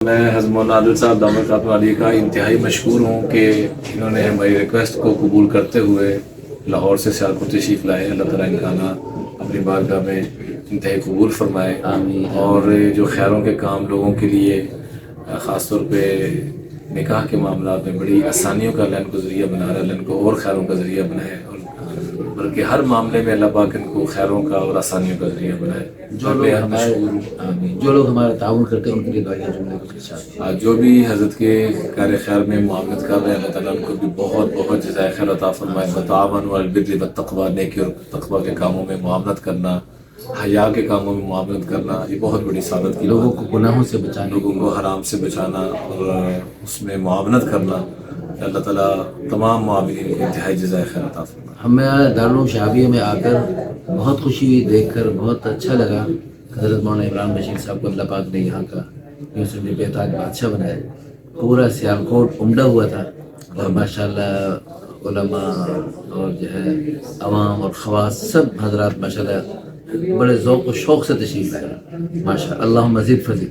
میں حضرت مولانا عادل صاحب دامت خاتم عالیہ کا انتہائی مشکور ہوں کہ انہوں نے ہماری ریکویسٹ کو قبول کرتے ہوئے لاہور سے سیالکوٹ تشریف لائے. اللہ تعالیٰ ان کا نا اپنی بارگاہ میں انتہائی قبول فرمائے. آمین. اور جو خیروں کے کام لوگوں کے لیے خاص طور پہ نکاح کے معاملات میں بڑی آسانیوں کا اللہ ان کو ذریعہ بنا رہا ہے. اللہ ان کو اور خیروں کا ذریعہ بنائے اور بلکہ ہر معاملے میں اللہ پاک ان کو خیروں کا اور آسانیوں کا ذریعہ بنائے. جو لوگ ہمارا تعاون کرتے ہیں ان کے لیے دعائیں جملے کے ساتھ. جو بھی حضرت کے کار خیر میں معاونت کر رہے ہیں اللہ تعالیٰ ان کو بھی بہت بہت جزائے خیر عطا فرمائے. وتعاونوا علی البر والتقویٰ، نیکی اور تقویٰ کے کاموں میں معاونت کرنا، حیا کے کاموں میں معاونت کرنا، یہ بہت بڑی سعادت کی. لوگوں کو گناہوں سے بچانا، لوگوں کو حرام سے بچانا اور اس میں معاونت کرنا. اللہ تعالیٰ تمام معاونین کو انتہائی جزائے خیر عطا فرمائے. ہمیں دارالعلوم شہابیہ میں آ کر بہت خوشی ہوئی، دیکھ کر بہت اچھا لگا. حضرت مولانا عمران بشیر صاحب کو اللہ پاک نے یہاں کا یوسف بے تاج بادشاہ بنایا. پورا سیالکوٹ عمدہ ہوا تھا اور ماشاءاللہ علماء اور جو ہے عوام اور خواص سب حضرات ماشاءاللہ بڑے ذوق و شوق سے تشریف لائے. ماشاءاللہ، اللہم مزید فضل.